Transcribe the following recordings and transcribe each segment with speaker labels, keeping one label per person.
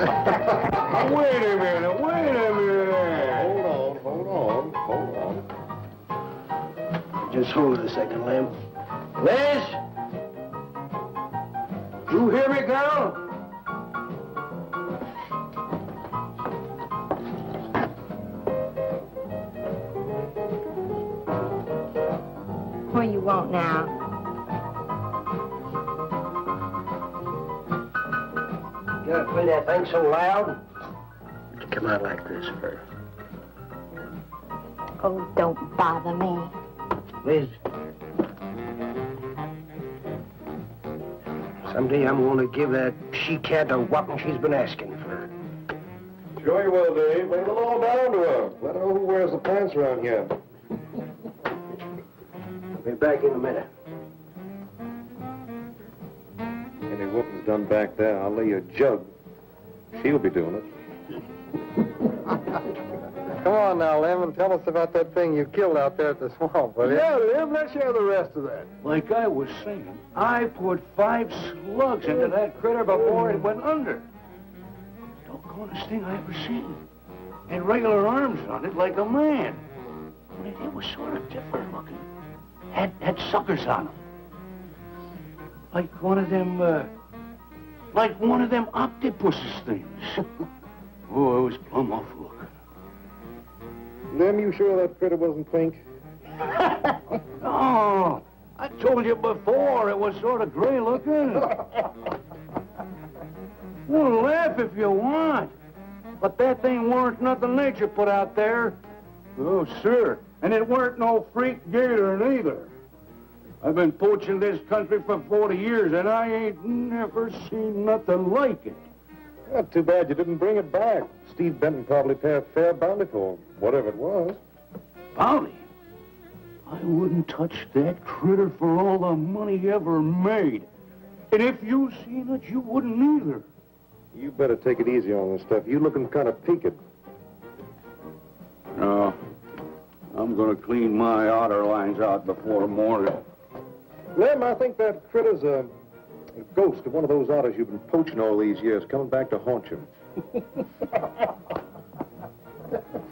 Speaker 1: Wait a minute.
Speaker 2: Hold on.
Speaker 3: Just hold it a second, Lem. Liz? You hear me, girl?
Speaker 4: What do you want now?
Speaker 3: You gotta play that thing so loud. Come out like this first.
Speaker 4: Oh, don't bother me.
Speaker 3: Liz. Someday I'm gonna give that she-cat the whopping she's been asking for.
Speaker 2: Sure you will, Dave. Bring the law down to her. Let her know who wears the pants around here.
Speaker 3: I'll be back in a minute.
Speaker 2: Any whooping's done back there, I'll lay you a jug. She'll be doing it. Come on now, Lem, and tell us about that thing you killed out there at the swamp, will you?
Speaker 1: Yeah, Lem, let's hear the rest of that. Like I was saying, I put 5 slugs into that critter before it went under. Doggonest thing I ever seen. Had regular arms on it like a man. Only it was sort of different looking. Had suckers on them. Like one of them octopuses things. Oh, it was plumb awful looking.
Speaker 2: Lem, you sure that critter wasn't pink?
Speaker 1: Oh, I told you before it was sort of gray looking. Well, laugh if you want. But that thing weren't nothing nature put out there. Oh, sir. And it weren't no freak gator neither. I've been poaching this country for 40 years, and I ain't never seen nothing like it.
Speaker 2: Not too bad you didn't bring it back. Steve Benton probably paid a fair bounty for whatever it was.
Speaker 1: Bounty? I wouldn't touch that critter for all the money he ever made. And if you seen it, you wouldn't either.
Speaker 2: You better take it easy on this stuff. You looking kind of peaked.
Speaker 1: No. I'm gonna clean my otter lines out before morning.
Speaker 2: Lem, I think that critter's a ghost of one of those otters you've been poaching all these years, coming back to haunt you.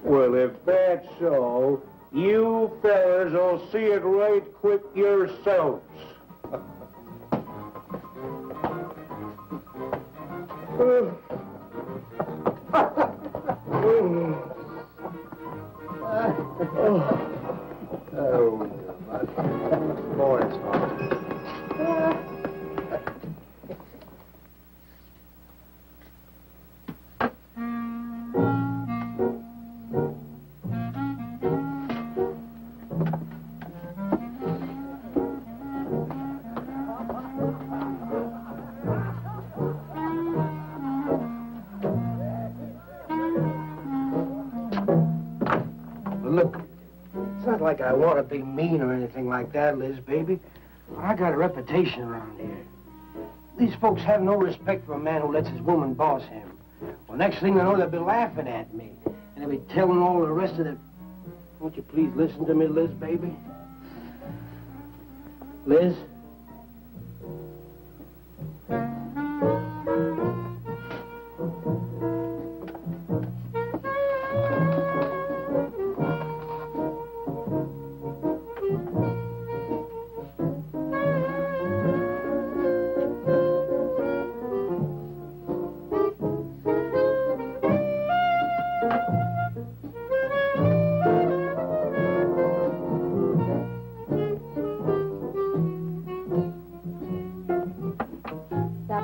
Speaker 1: Well, if that's so, you fellas will see it right quick yourselves.
Speaker 3: Look, it's not like I want to be mean or anything like that, Liz, baby. But I got a reputation around here. These folks have no respect for a man who lets his woman boss him. Well, next thing they know, they'll be laughing at me. And they'll be telling all the rest of the... Won't you please listen to me, Liz, baby? Liz?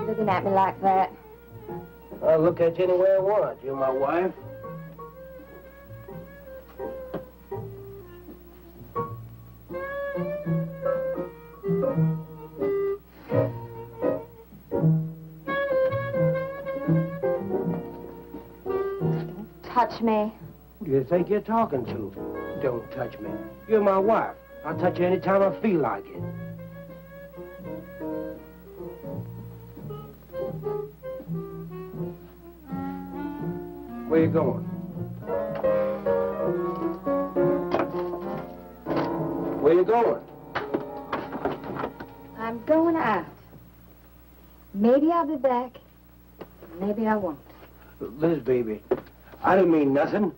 Speaker 4: Looking at me like that.
Speaker 3: I'll look at you any way I want. You're my wife.
Speaker 4: Don't touch me.
Speaker 3: Who do you think you're talking to? Don't touch me. You're my wife. I'll touch you anytime I feel like it. Where you going? Where you going?
Speaker 4: I'm going out. Maybe I'll be back. Maybe I won't.
Speaker 3: Liz, baby, I didn't mean nothing.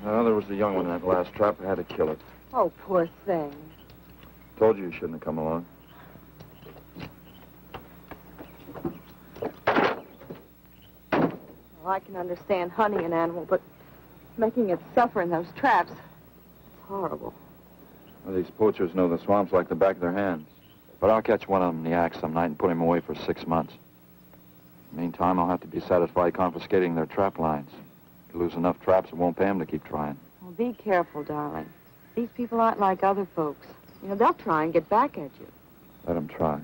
Speaker 5: Well, there was the young one in that last trap. I had to kill it.
Speaker 6: Oh, poor thing.
Speaker 5: Told you shouldn't have come along.
Speaker 6: Well, I can understand hunting an animal, but making it suffer in those traps, it's horrible.
Speaker 5: Well, these poachers know the swamps like the back of their hands. But I'll catch one of them in the act some night and put him away for 6 months. Meantime, I'll have to be satisfied confiscating their trap lines. If you lose enough traps, it won't pay them to keep trying.
Speaker 6: Well, be careful, darling. These people aren't like other folks. You know, they'll try and get back at you.
Speaker 5: Let them try.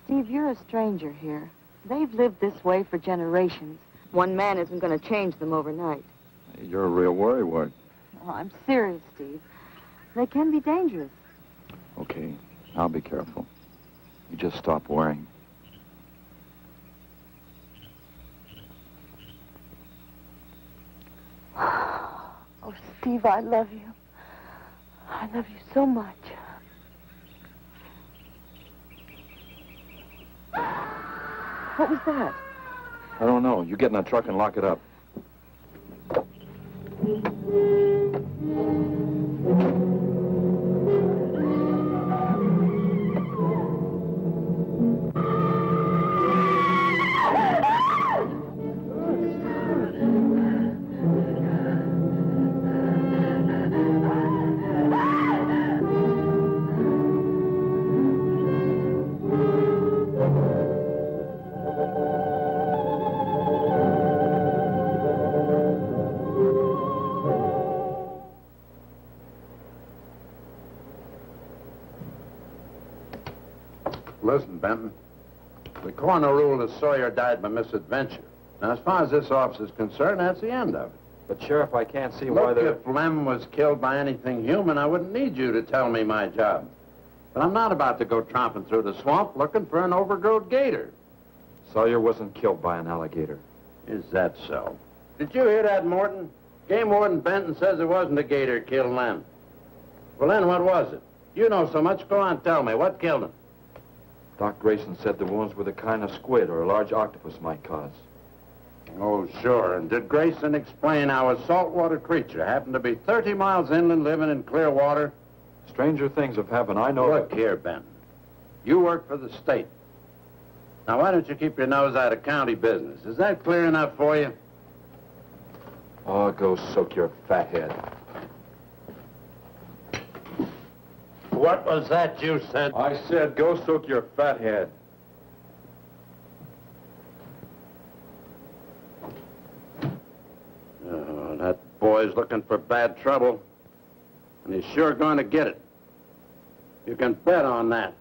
Speaker 6: Steve, you're a stranger here. They've lived this way for generations. One man isn't going to change them overnight.
Speaker 5: Hey, you're a real worrywart.
Speaker 6: Oh, I'm serious, Steve. They can be dangerous.
Speaker 5: Okay, I'll be careful. You just stop worrying.
Speaker 6: Oh, Steve, I love you. I love you so much. What was that?
Speaker 5: I don't know. You get in that truck and lock it up.
Speaker 1: Listen, Benton. The coroner ruled that Sawyer died by misadventure. Now, as far as this officer's concerned, that's the end of it.
Speaker 5: But, Sheriff, I can't see why
Speaker 1: Look,
Speaker 5: they're...
Speaker 1: if Lem was killed by anything human, I wouldn't need you to tell me my job. But I'm not about to go tromping through the swamp looking for an overgrown gator.
Speaker 5: Sawyer wasn't killed by an alligator.
Speaker 1: Is that so? Did you hear that, Morton? Game Warden Benton says it wasn't a gator killed Lem. Well, then, what was it? You know so much. Go on, tell me. What killed him?
Speaker 5: Doc Grayson said the wounds were the kind a squid or a large octopus might cause.
Speaker 1: Oh, sure. And did Grayson explain how a saltwater creature happened to be 30 miles inland living in clear water?
Speaker 5: Stranger things have happened. I know...
Speaker 1: Look here, Benton. You work for the state. Now, why don't you keep your nose out of county business? Is that clear enough for you?
Speaker 5: Oh, go soak your fat head.
Speaker 1: What was that you said?
Speaker 5: I said go soak your fat head.
Speaker 1: Oh, that boy's looking for bad trouble. And he's sure going to get it. You can bet on that.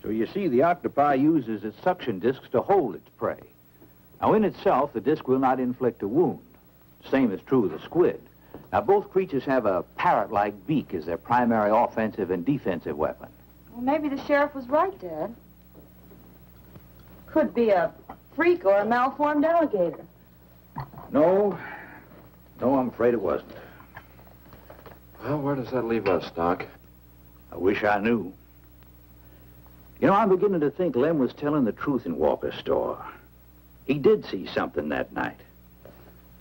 Speaker 7: So you see, the octopi uses its suction discs to hold its prey. Now, in itself, the disc will not inflict a wound. Same is true of the squid. Now, both creatures have a parrot-like beak as their primary offensive and defensive weapon.
Speaker 6: Well, maybe the sheriff was right, Dad. Could be a freak or a malformed alligator.
Speaker 7: No, I'm afraid it wasn't.
Speaker 5: Well, where does that leave us, Doc?
Speaker 7: I wish I knew. You know, I'm beginning to think Lem was telling the truth in Walker's store. He did see something that night.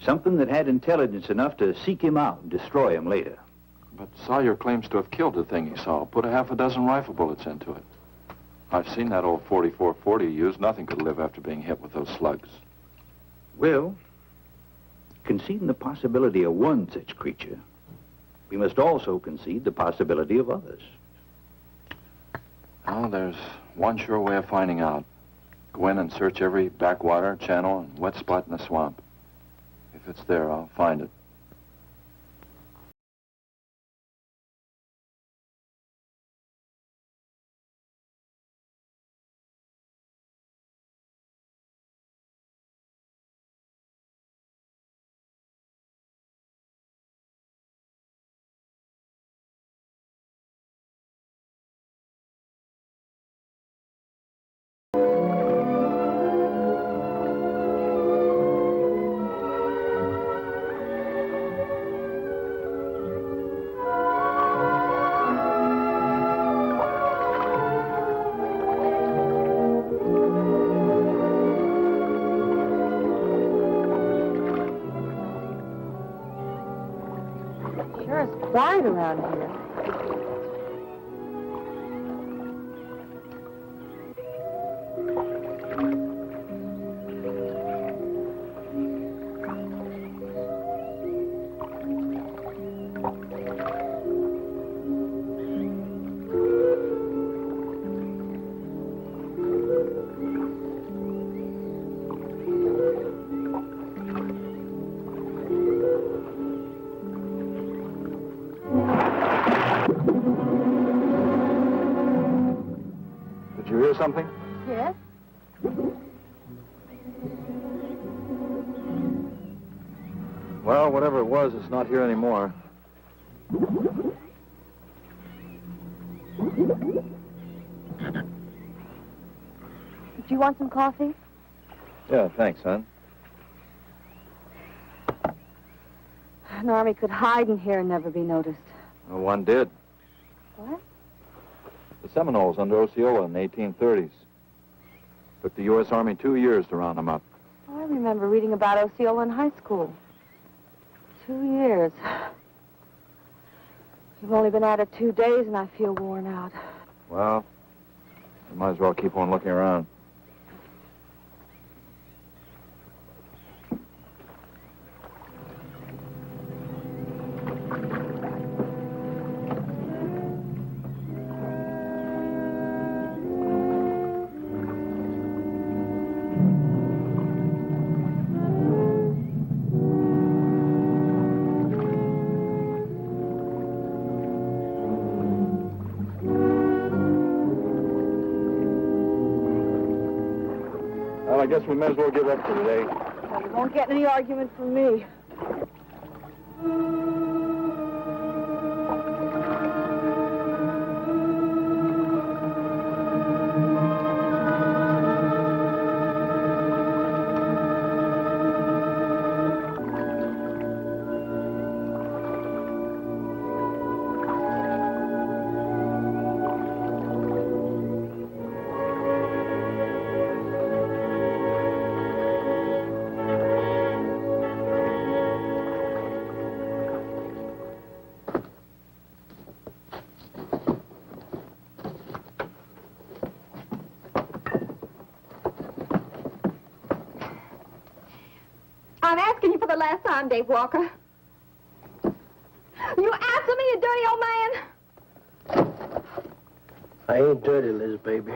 Speaker 7: Something that had intelligence enough to seek him out and destroy him later.
Speaker 5: But Sawyer claims to have killed the thing he saw. Put a half a dozen rifle bullets into it. I've seen that old 44-40 used. Nothing could live after being hit with those slugs.
Speaker 7: Well, conceding the possibility of one such creature, we must also concede the possibility of others.
Speaker 5: Well, there's one sure way of finding out. Go in and search every backwater, channel, and wet spot in the swamp. If it's there, I'll find it.
Speaker 6: quiet around here.
Speaker 5: Did you hear something?
Speaker 6: Yes?
Speaker 5: Well, whatever it was, it's not here anymore.
Speaker 6: Do you want some coffee?
Speaker 5: Yeah, thanks, son.
Speaker 6: An army could hide in here and never be noticed.
Speaker 5: Well, one did.
Speaker 6: What?
Speaker 5: The Seminoles under Osceola in the 1830s. Took the U.S. Army 2 years to round them up.
Speaker 6: Oh, I remember reading about Osceola in high school. 2 years. You've only been at it 2 days, and I feel worn out.
Speaker 5: Well, you might as well keep on looking around. Well, I guess we may as well give up for today.
Speaker 6: Well, you won't get any argument from me.
Speaker 4: I'm asking you for the last time, Dave Walker. You answer me, you dirty old man.
Speaker 3: I ain't dirty, Liz, baby.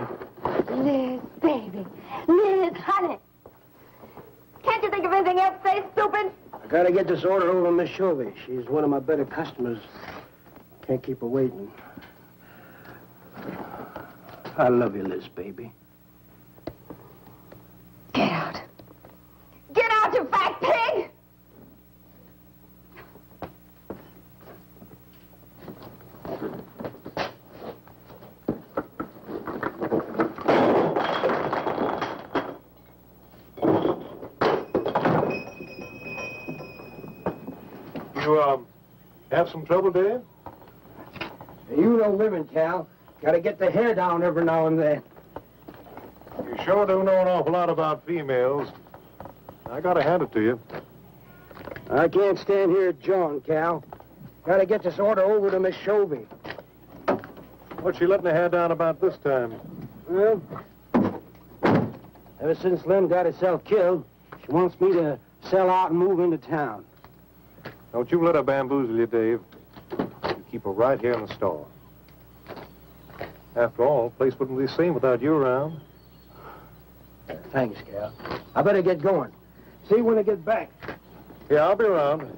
Speaker 4: Liz, baby. Liz, honey. Can't you think of anything else to say, stupid?
Speaker 3: I gotta get this order over to Miss Shovey. She's one of my better customers. Can't keep her waiting. I love you, Liz, baby.
Speaker 4: Get out. Get out, you fat pig!
Speaker 2: You, have some trouble, Dave?
Speaker 3: You know women, Cal. Gotta get the hair down every now and then.
Speaker 2: You sure do know an awful lot about females. I gotta hand it to you.
Speaker 3: I can't stand here jawing, Cal. Gotta get this order over to Miss Shovey.
Speaker 2: What's she letting her hair down about this time?
Speaker 3: Well, ever since Lem got herself killed, she wants me to sell out and move into town.
Speaker 2: Don't you let her bamboozle you, Dave. You keep her right here in the store. After all, the place wouldn't be the same without you around.
Speaker 3: Thanks, Cal. I better get going. See you when I get back.
Speaker 2: Yeah, I'll be around.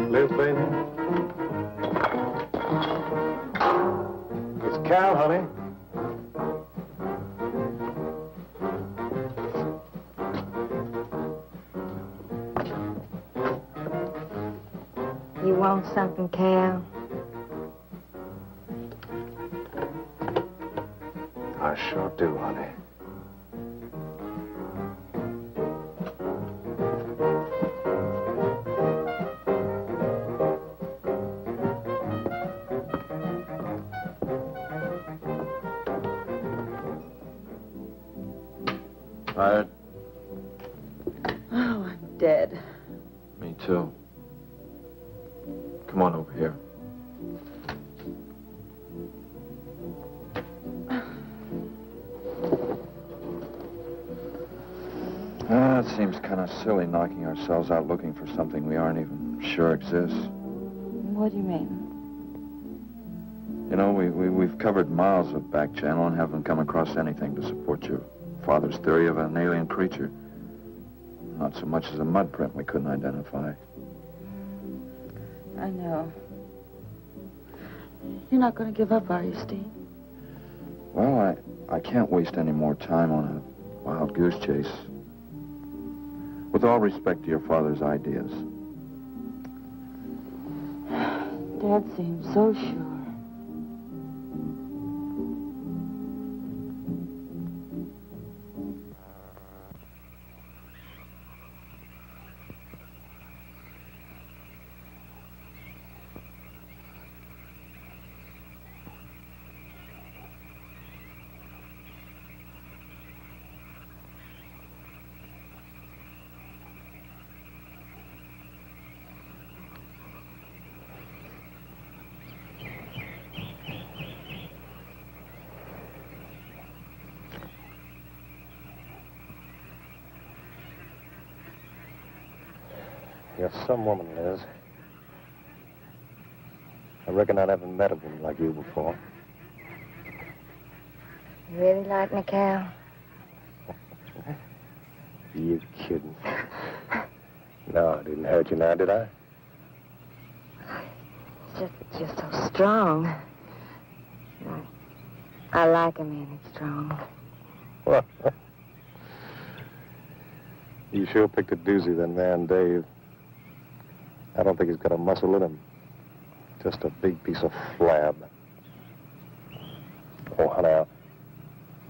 Speaker 2: Liz, baby. It's Cal, honey.
Speaker 4: You want something, Cal?
Speaker 2: I sure do, honey.
Speaker 5: Tired?
Speaker 6: Oh, I'm dead.
Speaker 5: Me too. Come on over here. It seems kind of silly knocking ourselves out looking for something we aren't even sure exists.
Speaker 6: What do you mean?
Speaker 5: You know, we've covered miles of back channel and haven't come across anything to support your father's theory of an alien creature. Not so much as a mud print we couldn't identify.
Speaker 6: I know. You're not going to give up, are you, Steve?
Speaker 5: Well, I can't waste any more time on a wild goose chase. With all respect to your father's ideas.
Speaker 6: Dad seems so sure.
Speaker 2: You're some woman, Liz. I reckon I never met a woman like you before.
Speaker 4: You really like me, Cal?
Speaker 2: You kidding? No, I didn't hurt you now, did I?
Speaker 4: It's just that you're so strong. I like a man that's strong.
Speaker 2: Well, you sure picked a doozy, that man, Dave. I don't think he's got a muscle in him. Just a big piece of flab. Oh, honey,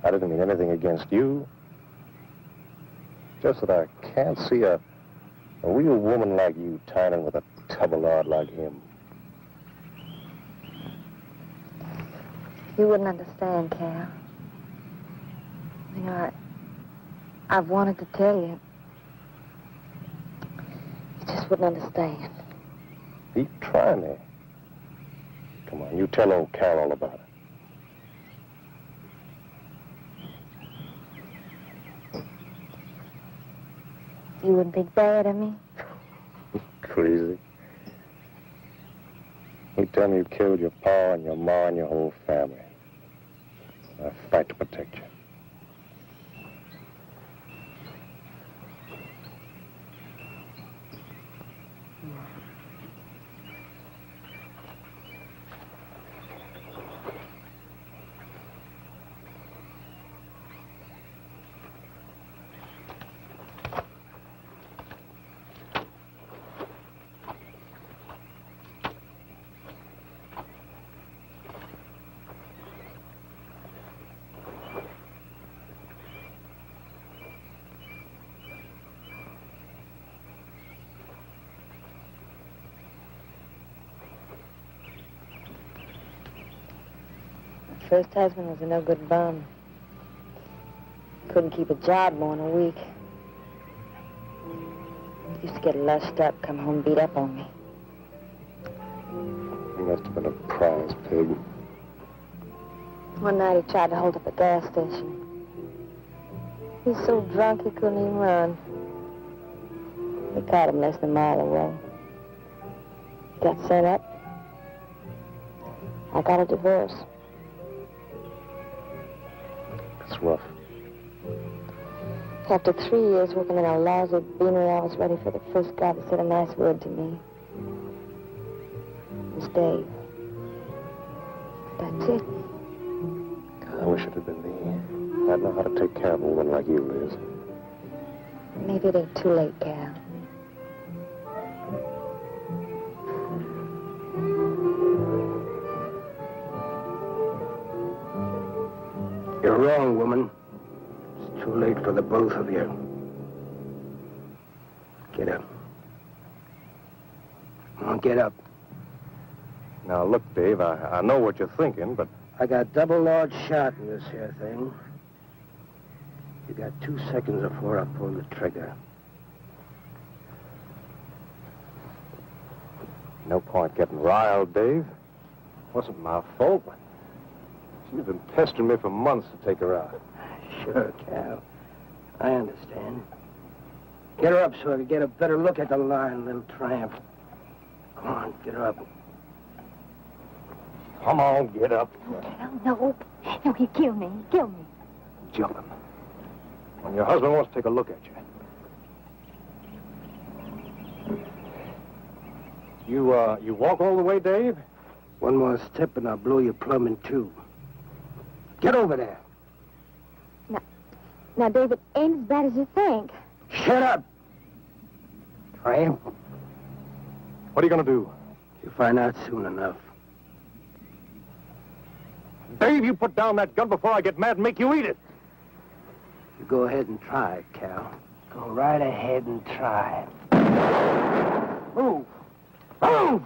Speaker 2: I didn't mean anything against you. Just that I can't see a real woman like you tying in with a tubby-lard like him.
Speaker 4: You wouldn't understand, Cal. You know, I've wanted to tell you. You just wouldn't understand.
Speaker 2: He try me. Come on, you tell old Cal all about it.
Speaker 4: You wouldn't think bad of me?
Speaker 2: Crazy. You tell me you killed your pa and your ma and your whole family. I fight to protect you.
Speaker 4: First husband was a no-good bum. Couldn't keep a job more than a week. Used to get lushed up, come home beat up on me.
Speaker 2: He must have been a prize pig.
Speaker 4: One night he tried to hold up a gas station. He was so drunk he couldn't even run. They caught him less than a mile away. Got sent up. I got a divorce.
Speaker 2: It's rough.
Speaker 4: After 3 years working in a lousy beanery, I was ready for the first guy that said a nice word to me. It was Dave. That's it.
Speaker 2: I wish it had been me. I'd know how to take care of a woman like you, Liz.
Speaker 4: Maybe it ain't too late, Cal.
Speaker 3: You're wrong, woman. It's too late for the both of you. Get up. Come on, get up.
Speaker 2: Now, look, Dave, I know what you're thinking, but...
Speaker 3: I got double large shot in this here thing. You got 2 seconds before I pull the trigger.
Speaker 2: No point getting riled, Dave. Wasn't my fault. She's been pestering me for months to take her out.
Speaker 3: Sure, Cal. I understand. Get her up so I can get a better look at the line, little tramp. Come on, get her up.
Speaker 2: Come on, get up.
Speaker 4: No, he'll kill me. He'll kill me.
Speaker 2: Jumping. When your husband wants to take a look at you. You walk all the way, Dave?
Speaker 3: One more step and I'll blow your plumb in two. Get over there.
Speaker 4: Now, David, ain't as bad as you think.
Speaker 3: Shut up! Tramp.
Speaker 2: What are you going to do?
Speaker 3: You'll find out soon enough.
Speaker 2: Dave, you put down that gun before I get mad and make you eat it.
Speaker 3: You go ahead and try it, Cal. Go right ahead and try it. Move! Move!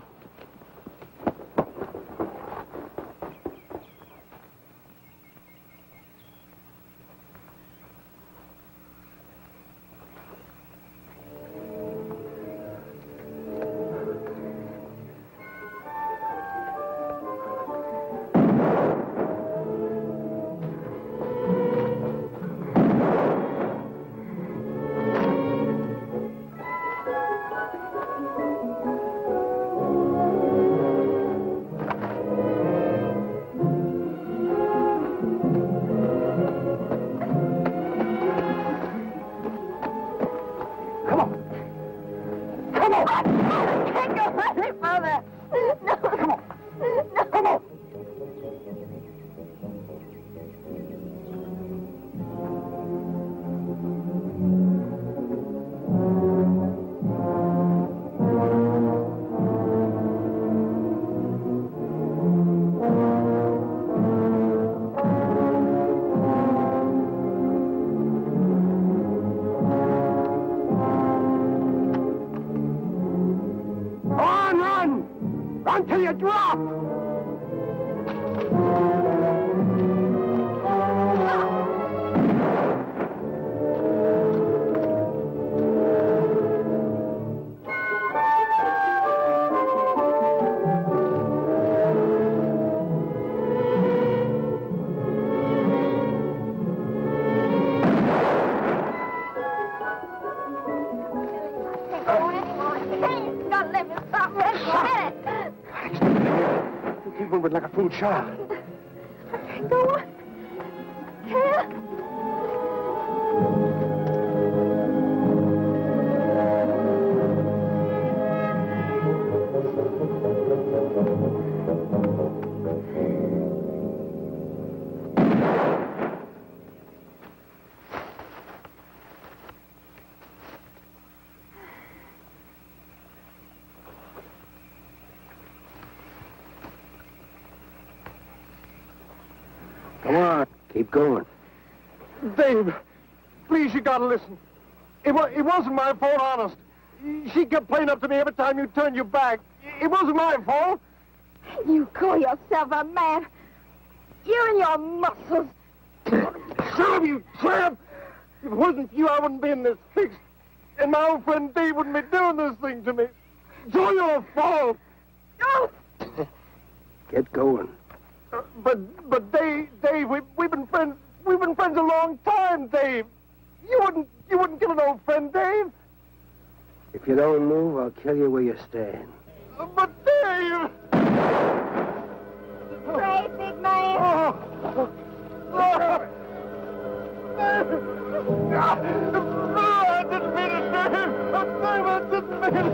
Speaker 3: Until you drop! Like a fool child.
Speaker 4: Go on. Cal.
Speaker 3: Come on, keep going.
Speaker 2: Dave, please, you gotta listen. It wasn't my fault, honest. She kept playing up to me every time you turned your back. It wasn't my fault.
Speaker 4: You call yourself a man. You and your muscles.
Speaker 2: Shut up, you tramp! If it wasn't for you, I wouldn't be in this fix. And my old friend Dave wouldn't be doing this thing to me. It's all your fault.
Speaker 4: Oh!
Speaker 3: Get going.
Speaker 2: But Dave, we've been friends. We've been friends a long time, Dave. You wouldn't kill an old friend, Dave.
Speaker 3: If you don't move, I'll kill you where you stand.
Speaker 2: But Dave!
Speaker 4: Pray, big man.
Speaker 2: I didn't mean it, Dave. Dave, I didn't mean it.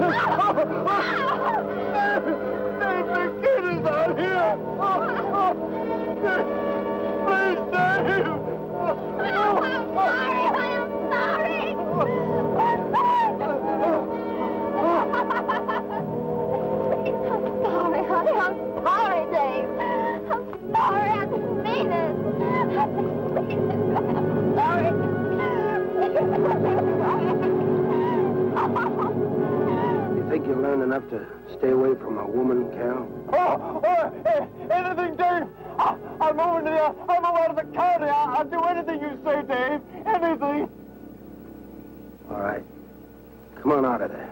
Speaker 2: Dave, the kid is out here. Please, Dave.
Speaker 4: I'm sorry. Honey, I'm sorry, Dave. I'm sorry, I didn't mean it. I'm sorry.
Speaker 3: You think you'll learned enough to stay away from a woman, Cal?
Speaker 2: Hey, anything, Dave. I'll move out of the county. I'll do anything you say, Dave. Anything.
Speaker 3: All right. Come on out of there.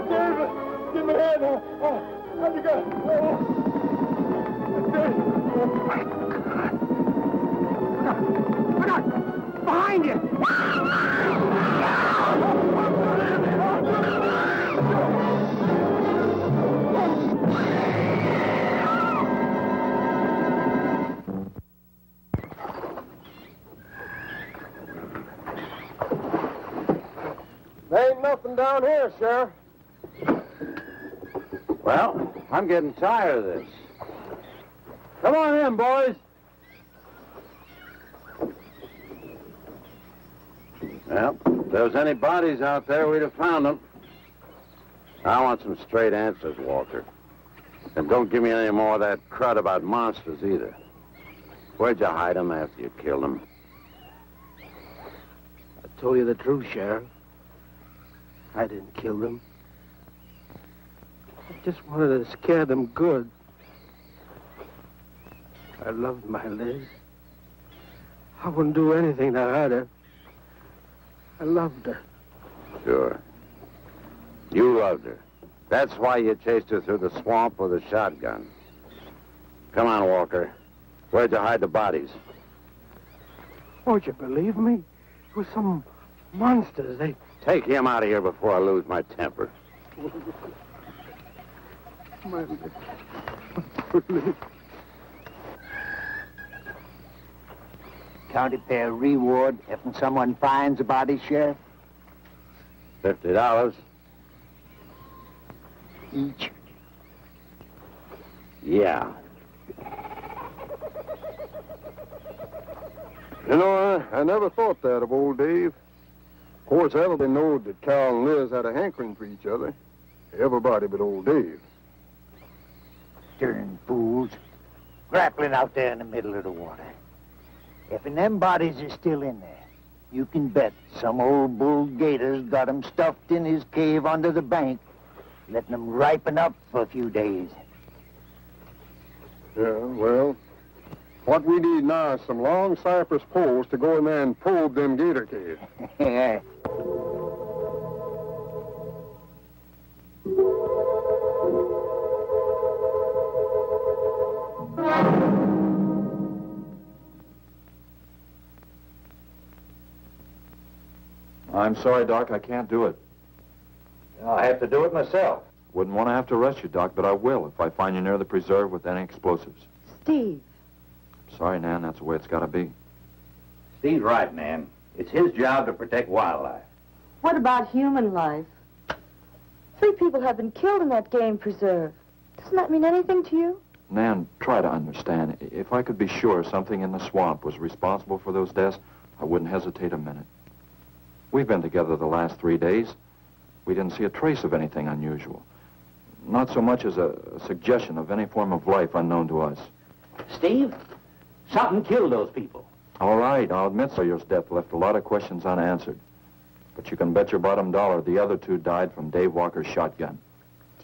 Speaker 2: Dave, give me a hand. How'd you go?
Speaker 3: Look out! Behind you!
Speaker 2: There ain't nothing down here, Sheriff.
Speaker 7: Well, I'm getting tired of this. Come on in, boys. Well, if there was any bodies out there, we'd have found them. I want some straight answers, Walker. And don't give me any more of that crud about monsters, either. Where'd you hide them after you killed them?
Speaker 3: I told you the truth, Sheriff. I didn't kill them. I just wanted to scare them good. I loved my Liz. I wouldn't do anything to hurt her. I loved her.
Speaker 7: Sure. You loved her. That's why you chased her through the swamp with a shotgun. Come on, Walker. Where'd you hide the bodies?
Speaker 3: Won't you believe me? It was some monsters. They...
Speaker 7: Take him out of here before I lose my temper.
Speaker 3: My Liz.
Speaker 8: County pay a reward if someone finds a body, Sheriff?
Speaker 7: $50.
Speaker 8: Each.
Speaker 7: Yeah.
Speaker 2: You know, I never thought that of old Dave. Of course, everybody knowed that Cal and Liz had a hankering for each other. Everybody but old Dave.
Speaker 8: Darn fools. Grappling out there in the middle of the water. If them bodies are still in there, you can bet some old bull gator's got 'em stuffed in his cave under the bank, letting 'em ripen up for a few days.
Speaker 2: Yeah, well, what we need now is some long cypress poles to go in there and probe them gator caves.
Speaker 8: Yeah.
Speaker 5: I'm sorry, Doc, I can't do it.
Speaker 7: I have to do it myself.
Speaker 5: Wouldn't want to have to arrest you, Doc, but I will if I find you near the preserve with any explosives.
Speaker 6: Steve.
Speaker 5: Sorry, Nan, that's the way it's got to be.
Speaker 7: Steve's right, Nan. It's his job to protect wildlife.
Speaker 6: What about human life? 3 people have been killed in that game preserve. Doesn't that mean anything to you?
Speaker 5: Nan, try to understand. If I could be sure something in the swamp was responsible for those deaths, I wouldn't hesitate a minute. We've been together the last 3 days. We didn't see a trace of anything unusual. Not so much as a suggestion of any form of life unknown to us.
Speaker 7: Steve, something killed those people.
Speaker 5: All right, I'll admit Sawyer's death left a lot of questions unanswered. But you can bet your bottom dollar the other 2 died from Dave Walker's shotgun.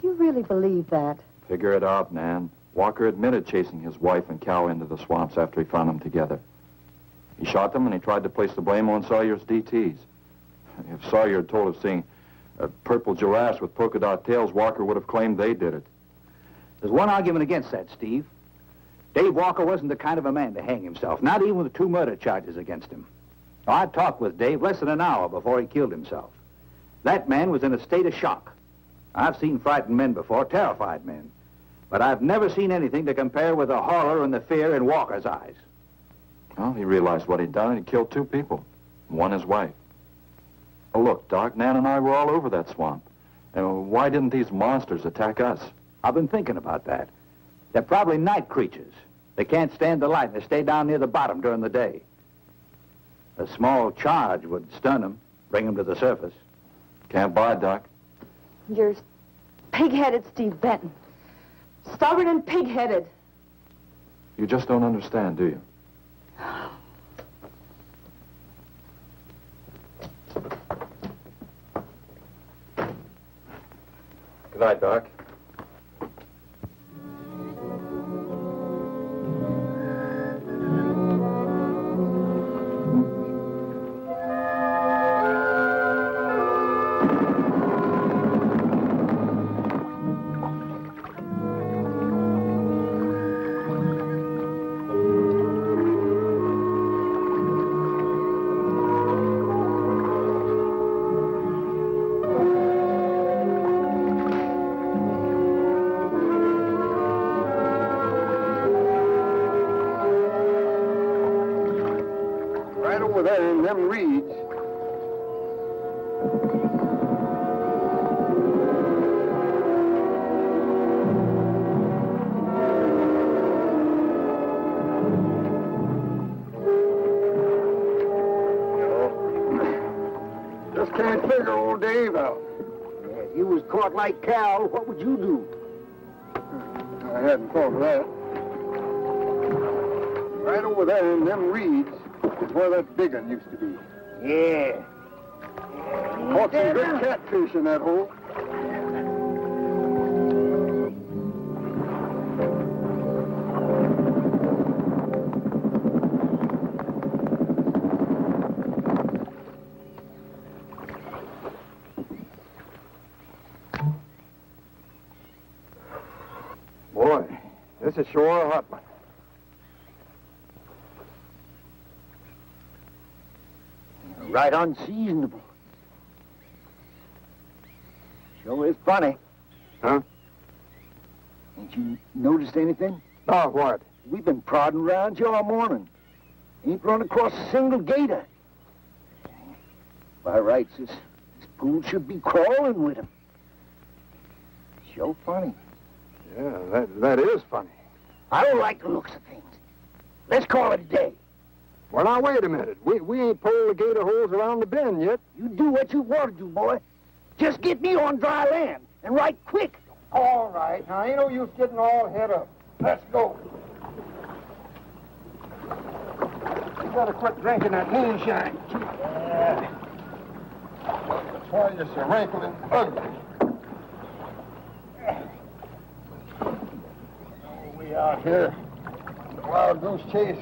Speaker 6: Do you really believe that?
Speaker 5: Figure it out, Nan. Walker admitted chasing his wife and cow into the swamps after he found them together. He shot them and he tried to place the blame on Sawyer's DTs. If Sawyer had told of seeing purple giraffes with polka dot tails, Walker would have claimed they did it.
Speaker 7: There's one argument against that, Steve. Dave Walker wasn't the kind of a man to hang himself, not even with 2 murder charges against him. I talked with Dave less than an hour before he killed himself. That man was in a state of shock. I've seen frightened men before, terrified men. But I've never seen anything to compare with the horror and the fear in Walker's eyes.
Speaker 5: Well, he realized what he'd done and he killed 2 people. One his wife. Oh, look, Doc, Nan and I were all over that swamp. And why didn't these monsters attack us?
Speaker 7: I've been thinking about that. They're probably night creatures. They can't stand the light and they stay down near the bottom during the day. A small charge would stun them, bring them to the surface.
Speaker 5: Can't buy, Doc.
Speaker 6: You're pig-headed, Steve Benton. Stubborn and pig-headed.
Speaker 5: You just don't understand, do you? Good night, Doc.
Speaker 2: Right over there in them reeds. Just can't figure old Dave out.
Speaker 8: If you was caught like Cal, what would you do?
Speaker 2: I hadn't thought of that. Right over there in them reeds is where that big one used to be.
Speaker 8: Yeah.
Speaker 2: Caught some good catfish in that hole. Boy, this is sure a hot one.
Speaker 8: Right unseasonable. Sure is funny.
Speaker 2: Huh?
Speaker 8: Ain't you noticed anything?
Speaker 2: Oh, what?
Speaker 8: We've been prodding around here all morning. Ain't run across a single gator. By rights, this pool should be crawling with him. Sure funny.
Speaker 2: Yeah, that is funny.
Speaker 8: I don't like the looks of things. Let's call it a day.
Speaker 2: Well, now, wait a minute. We ain't pulled the gator holes around the bend yet.
Speaker 8: You do what you want to do, boy. Just get me on dry land, and right quick.
Speaker 2: All right. Now, ain't no use getting all head up. Let's go. You gotta quit drinking that moonshine. That's why you're so wrinkled and ugly. Oh, we out here. Wild goose chase.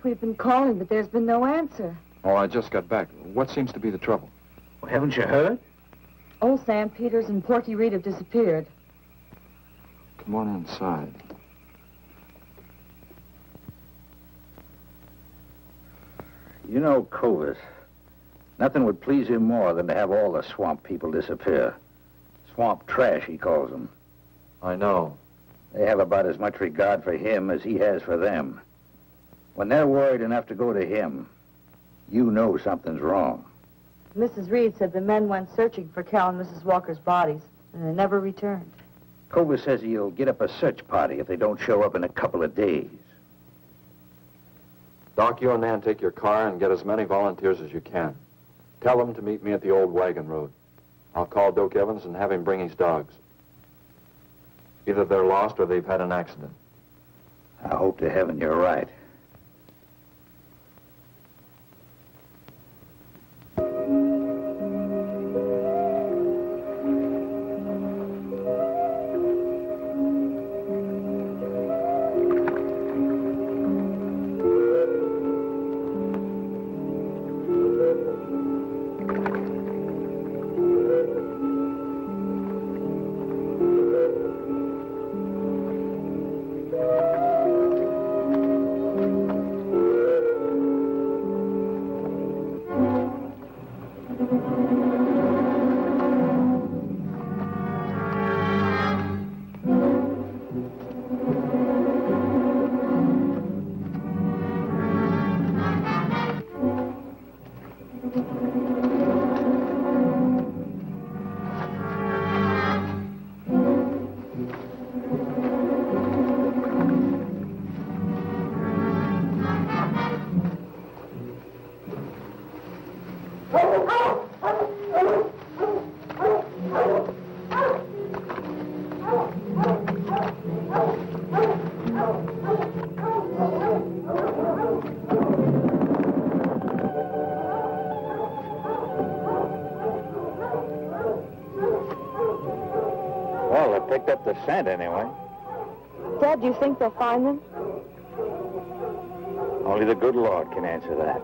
Speaker 6: We've been calling, but there's been no answer.
Speaker 5: Oh, I just got back. What seems to be the trouble?
Speaker 7: Well, haven't you heard?
Speaker 6: Old Sam Peters and Porky Reed have disappeared.
Speaker 5: Come on inside.
Speaker 7: You know, Clovis, nothing would please him more than to have all the swamp people disappear. Swamp trash, he calls them.
Speaker 5: I know.
Speaker 7: They have about as much regard for him as he has for them. When they're worried enough to go to him, you know something's wrong.
Speaker 6: Mrs. Reed said the men went searching for Cal and Mrs. Walker's bodies, and they never returned.
Speaker 7: Cobra says he'll get up a search party if they don't show up in a couple of days.
Speaker 5: Doc, you and Nan take your car and get as many volunteers as you can. Tell them to meet me at the old wagon road. I'll call Doak Evans and have him bring his dogs. Either they're lost or they've had an accident.
Speaker 7: I hope to heaven you're right.
Speaker 5: Well, they picked up the scent anyway.
Speaker 6: Dad, do you think they'll find them?
Speaker 5: Only the good Lord can answer that.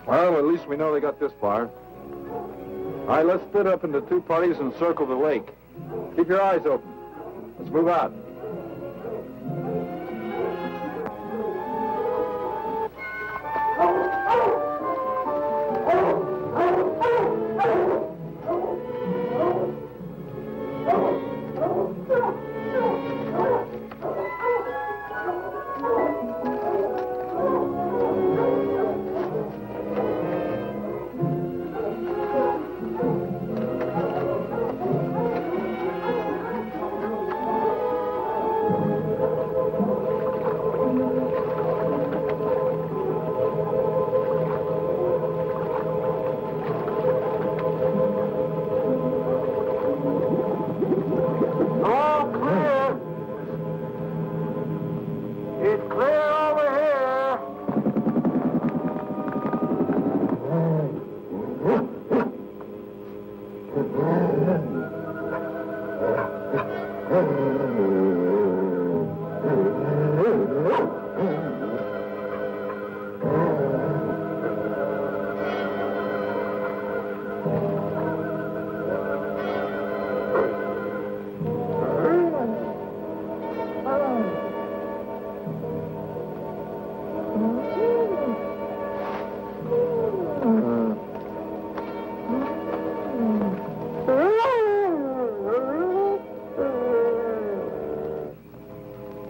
Speaker 5: Well, at least we know they got this far. All right, let's split up into two parties and circle the lake. Keep your eyes open. Let's move out.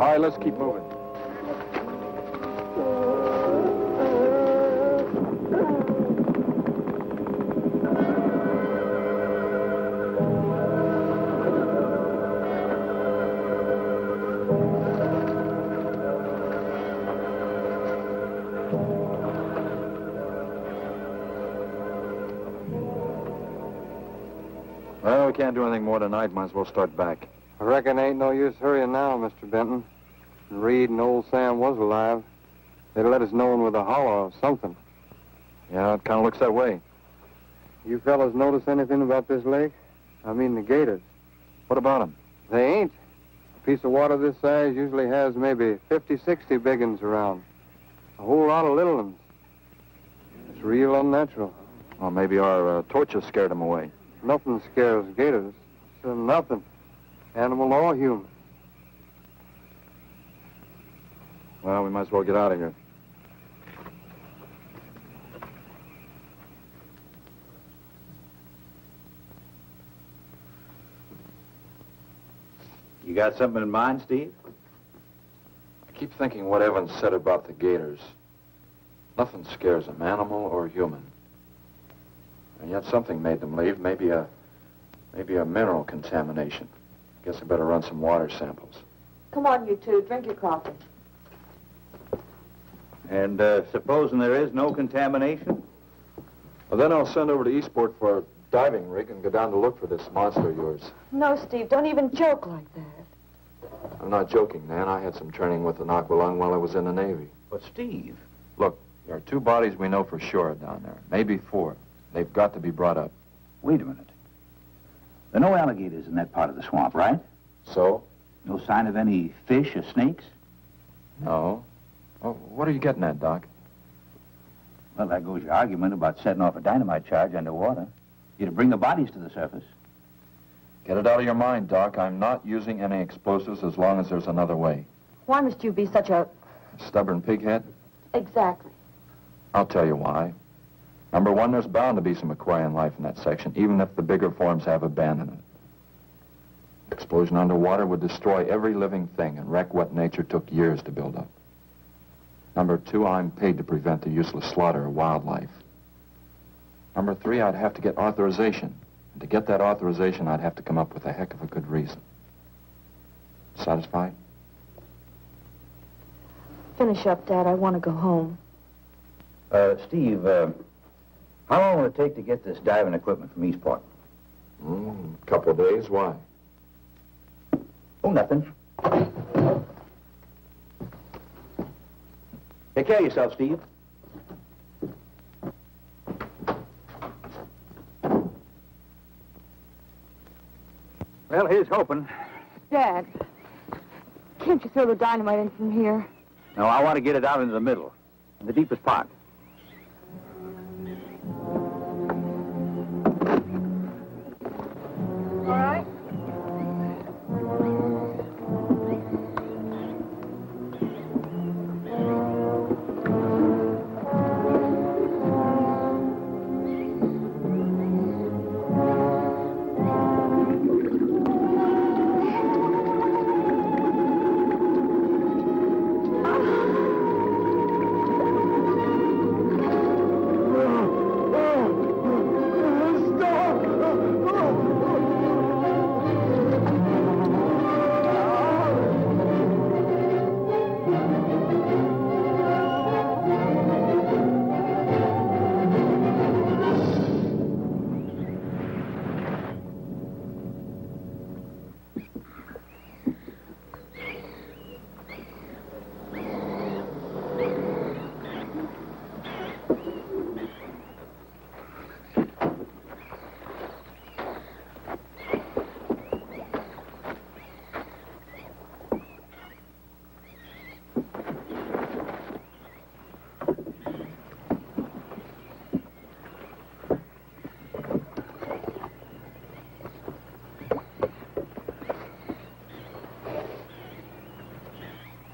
Speaker 5: All right, let's keep moving. Well, we can't do anything more tonight. Might as well start back.
Speaker 2: I reckon ain't no use hurrying now, Mr. Benton. Reed and old Sam was alive. They'd let us know with a holler or something.
Speaker 5: Yeah, it kind of looks that way.
Speaker 2: You fellas notice anything about this lake? I mean the gators.
Speaker 5: What about them?
Speaker 2: They ain't. A piece of water this size usually has maybe 50, 60 big uns around. A whole lot of little ones. It's real unnatural.
Speaker 5: Well, maybe our torches scared them away.
Speaker 2: Nothing scares gators. So nothing. Animal or human.
Speaker 5: Well, we might as well get out of here.
Speaker 7: got something in mind, Steve?
Speaker 5: I keep thinking what Evans said about the gators. Nothing scares them, animal or human. And yet something made them leave. Maybe a mineral contamination. Guess I better run some water samples.
Speaker 6: Come on, you two. Drink your coffee.
Speaker 7: And supposing there is no contamination?
Speaker 5: Well, then I'll send over to Eastport for a diving rig and go down to look for this monster of yours.
Speaker 6: No, Steve. Don't even joke like that.
Speaker 5: I'm not joking, Nan. I had some training with an aqualung while I was in the Navy.
Speaker 7: But, Steve...
Speaker 5: Look, there are 2 bodies we know for sure down there. Maybe 4. They've got to be brought up.
Speaker 7: Wait a minute. There are no alligators in that part of the swamp, right?
Speaker 5: So?
Speaker 7: No sign of any fish or snakes?
Speaker 5: No. Oh, what are you getting at, Doc?
Speaker 7: Well, there goes your argument about setting off a dynamite charge underwater. You're to bring the bodies to the surface.
Speaker 5: Get it out of your mind, Doc. I'm not using any explosives as long as there's another way.
Speaker 6: Why must you be such a...
Speaker 5: Stubborn pighead?
Speaker 6: Exactly.
Speaker 5: I'll tell you why. Number 1, there's bound to be some aquarian life in that section, even if the bigger forms have abandoned it. Explosion underwater would destroy every living thing and wreck what nature took years to build up. Number 2, I'm paid to prevent the useless slaughter of wildlife. Number 3, I'd have to get authorization. And to get that authorization, I'd have to come up with a heck of a good reason. Satisfied?
Speaker 6: Finish up, Dad. I want to go home.
Speaker 7: Steve, how long will it take to get this diving equipment from Eastport?
Speaker 5: A couple of days. Why?
Speaker 7: Oh, nothing. Take care of yourself, Steve. Well, here's hoping.
Speaker 6: Dad, can't you throw the dynamite in from here?
Speaker 7: No, I want to get it out into the middle, in the deepest part.
Speaker 6: All right.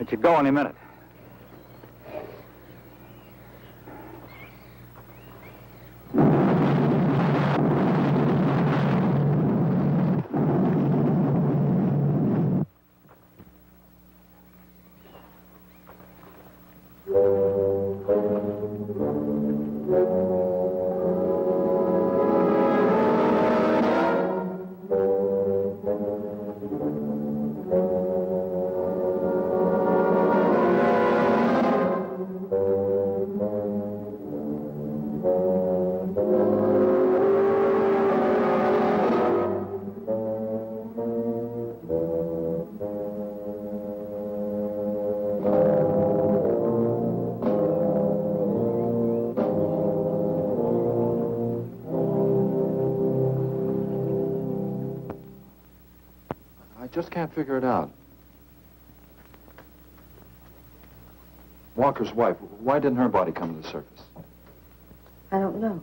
Speaker 7: It should go any minute.
Speaker 5: I just can't figure it out. Walker's wife, why didn't her body come to the surface?
Speaker 6: I don't know.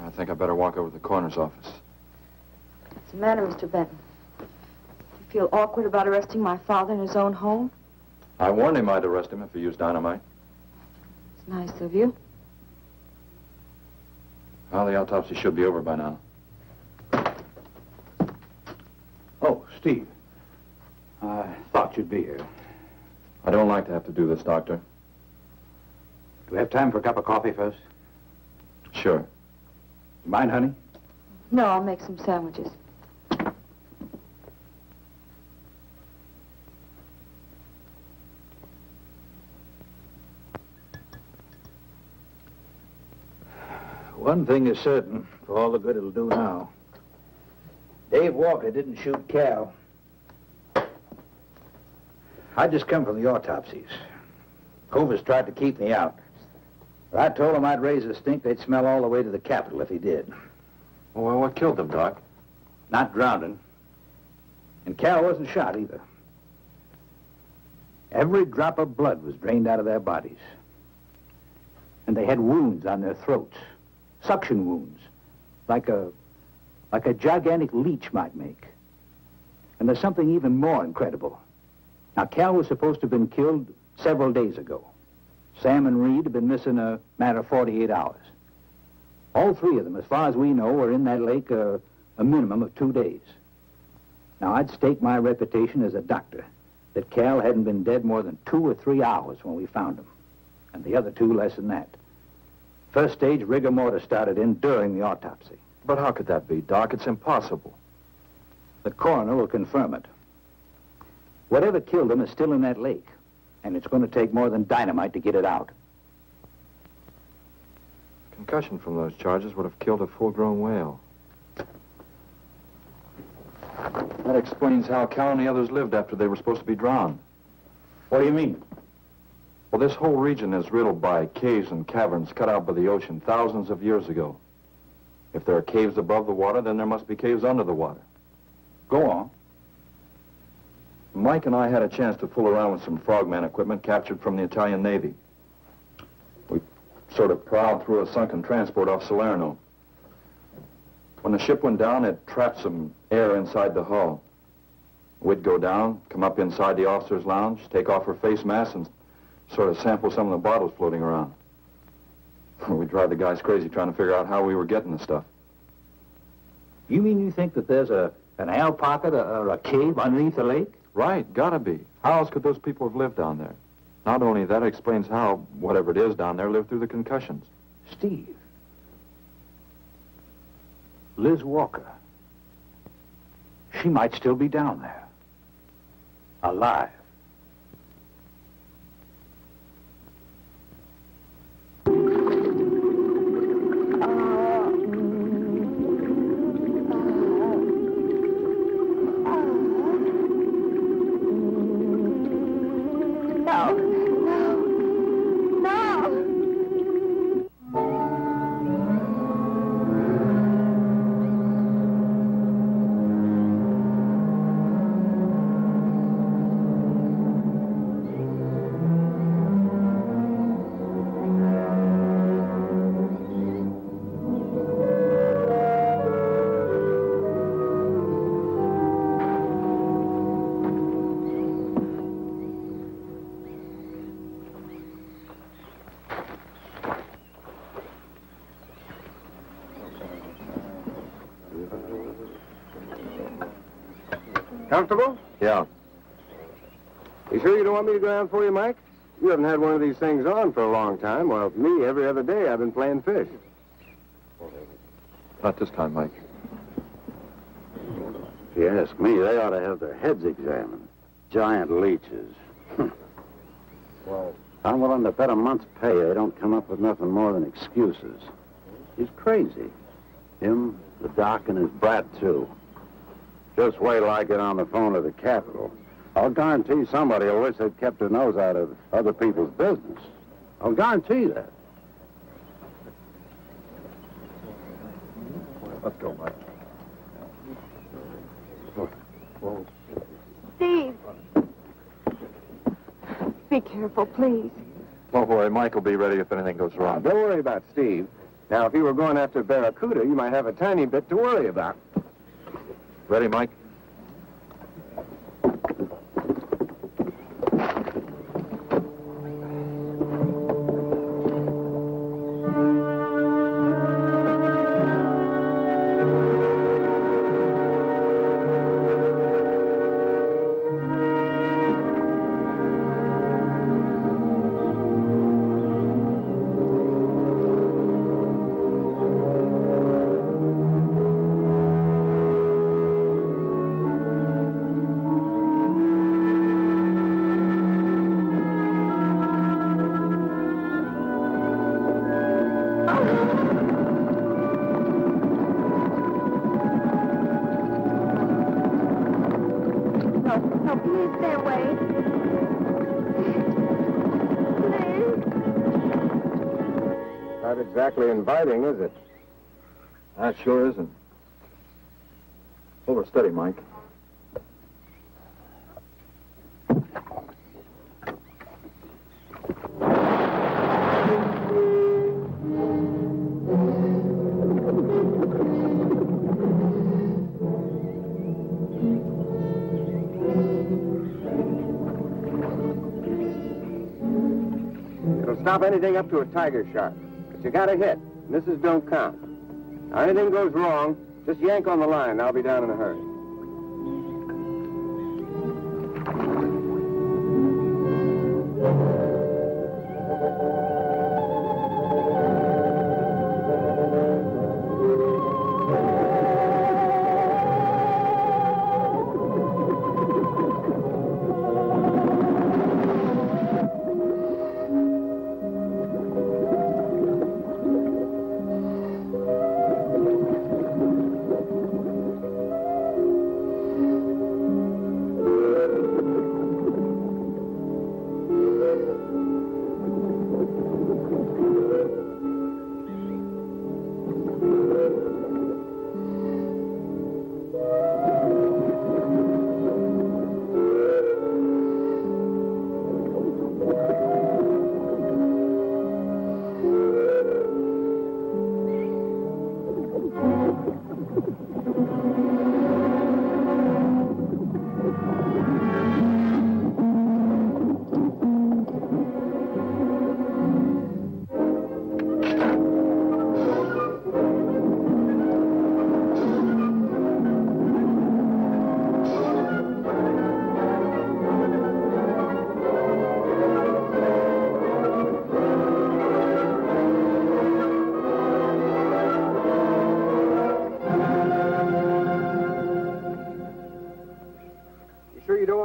Speaker 5: I think I better walk over to the coroner's office.
Speaker 6: What's the matter, Mr. Benton? You feel awkward about arresting my father in his own home?
Speaker 5: I warned him I'd arrest him if he used dynamite.
Speaker 6: It's nice of you.
Speaker 5: Well, the autopsy should be over by now.
Speaker 7: Steve, I thought you'd be here.
Speaker 5: I don't like to have to do this, Doctor.
Speaker 7: Do we have time for a cup of coffee first?
Speaker 5: Sure.
Speaker 7: You mind, honey?
Speaker 6: No, I'll make some sandwiches.
Speaker 7: One thing is certain, for all the good it'll do now. Dave Walker didn't shoot Cal. I just come from the autopsies. Covers tried to keep me out. But I told him I'd raise a stink they'd smell all the way to the Capitol if he did.
Speaker 5: Well, what killed them, Doc?
Speaker 7: Not drowning. And Cal wasn't shot either. Every drop of blood was drained out of their bodies. And they had wounds on their throats. Suction wounds. Like a gigantic leech might make. And there's something even more incredible. Now, Cal was supposed to have been killed several days ago. Sam and Reed have been missing a matter of 48 hours. All three of them, as far as we know, were in that lake a minimum of 2 days. Now, I'd stake my reputation as a doctor that Cal hadn't been dead more than 2 or 3 hours when we found him. And the other two less than that. First stage rigor mortis started in during the autopsy.
Speaker 5: But how could that be, Doc? It's impossible.
Speaker 7: The coroner will confirm it. Whatever killed him is still in that lake, and it's going to take more than dynamite to get it out.
Speaker 5: Concussion from those charges would have killed a full-grown whale. That explains how Cal and the others lived after they were supposed to be drowned.
Speaker 7: What do you mean?
Speaker 5: Well, this whole region is riddled by caves and caverns cut out by the ocean thousands of years ago. If there are caves above the water, then there must be caves under the water.
Speaker 7: Go on.
Speaker 5: Mike and I had a chance to fool around with some frogman equipment captured from the Italian Navy. We sort of prowled through a sunken transport off Salerno. When the ship went down, it trapped some air inside the hull. We'd go down, come up inside the officer's lounge, take off her face mask, and sort of sample some of the bottles floating around. We'd drive the guys crazy trying to figure out how we were getting the stuff.
Speaker 7: You mean you think that there's an air pocket or a cave underneath the lake?
Speaker 5: Right, gotta be. How else could those people have lived down there? Not only that, it explains how, whatever it is down there, lived through the concussions.
Speaker 7: Steve. Liz Walker. She might still be down there. Alive.
Speaker 2: Comfortable?
Speaker 5: Yeah.
Speaker 2: You sure you don't want me to go down for you, Mike? You haven't had one of these things on for a long time. Well, me, every other day I've been playing fish.
Speaker 5: Not this time, Mike.
Speaker 9: If you ask me, they ought to have their heads examined. Giant leeches.
Speaker 2: Well,
Speaker 9: I'm willing to bet a month's pay they don't come up with nothing more than excuses. He's crazy. Him, the doc, and his brat, too. Just wait till I get on the phone to the Capitol. I'll guarantee somebody will wish they'd kept their nose out of other people's business. I'll guarantee that.
Speaker 2: let's go, Mike.
Speaker 6: Steve! Be careful, please.
Speaker 5: Don't worry, Mike will be ready if anything goes wrong.
Speaker 2: Don't worry about Steve. Now, if you were going after Barracuda, you might have a tiny bit to worry about.
Speaker 5: Ready, Mike?
Speaker 2: Not exactly inviting, is it?
Speaker 5: That sure isn't. Hold her steady, Mike.
Speaker 2: It'll stop anything up to a tiger shark. But you got a hit. Misses don't count. Now, anything goes wrong, just yank on the line. I'll be down in a hurry.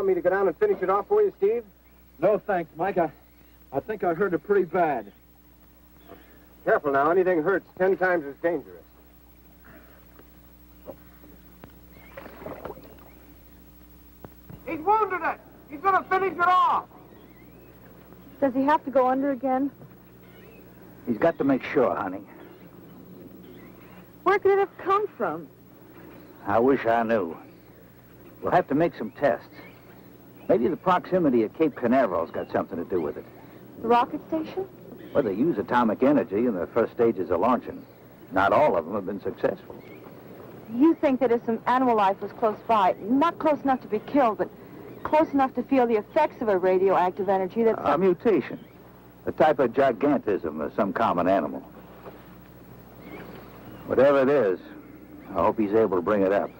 Speaker 2: Me to go down and finish it off for you, Steve?
Speaker 1: No, thanks, Mike. I think I hurt it pretty bad.
Speaker 2: Careful now. Anything hurts 10 times as dangerous.
Speaker 3: He's wounded it. He's going to finish it off.
Speaker 6: Does he have to go under again?
Speaker 7: He's got to make sure, honey.
Speaker 6: Where could it have come from?
Speaker 7: I wish I knew. We'll have to make some tests. Maybe the proximity of Cape Canaveral's got something to do with it.
Speaker 6: The rocket station?
Speaker 7: Well, they use atomic energy in the first stages of launching. Not all of them have been successful.
Speaker 6: You think that if some animal life was close by, not close enough to be killed, but close enough to feel the effects of a radioactive energy, that...
Speaker 7: A mutation. A type of gigantism of some common animal. Whatever it is, I hope he's able to bring it up.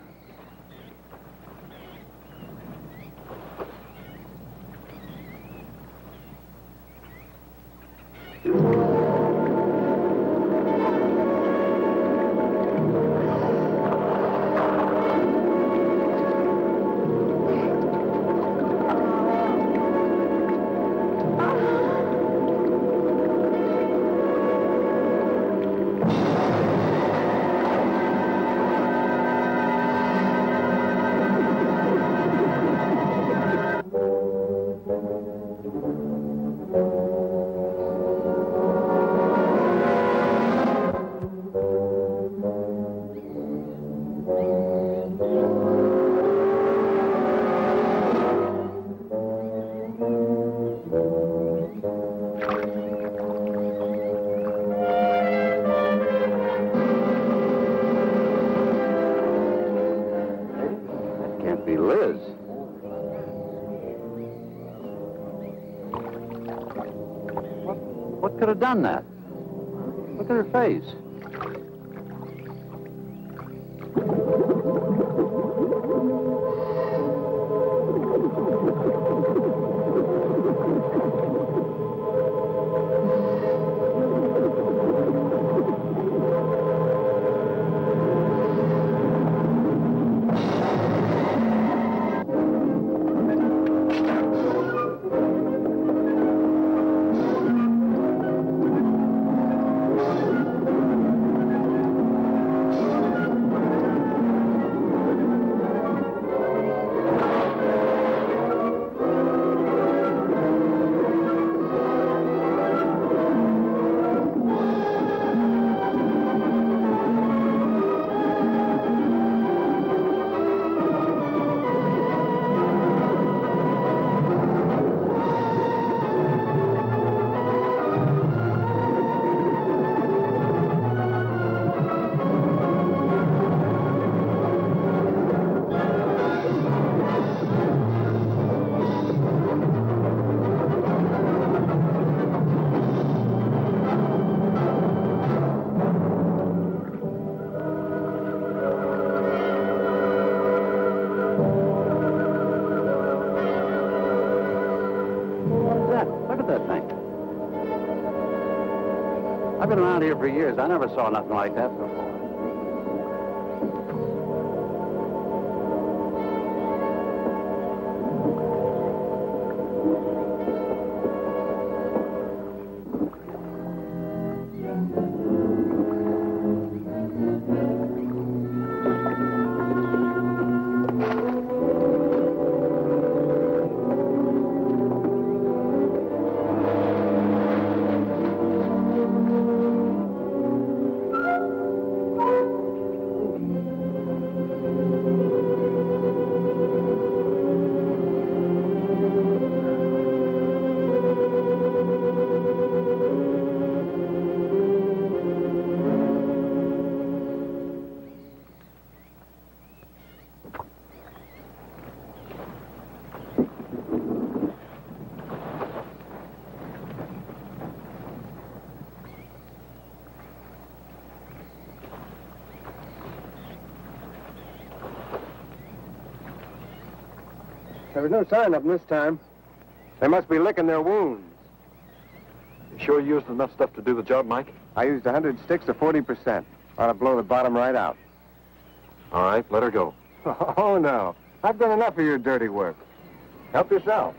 Speaker 7: What could have done that? Look at her face.
Speaker 9: I've been around here for years. I never saw nothing like that before.
Speaker 2: There was no sign of them this time. They must be licking their wounds.
Speaker 5: You sure you used enough stuff to do the job, Mike?
Speaker 2: I used 100 sticks to 40%. Ought to blow the bottom right out.
Speaker 5: All right, let her go.
Speaker 2: Oh, no. I've done enough of your dirty work. Help yourself.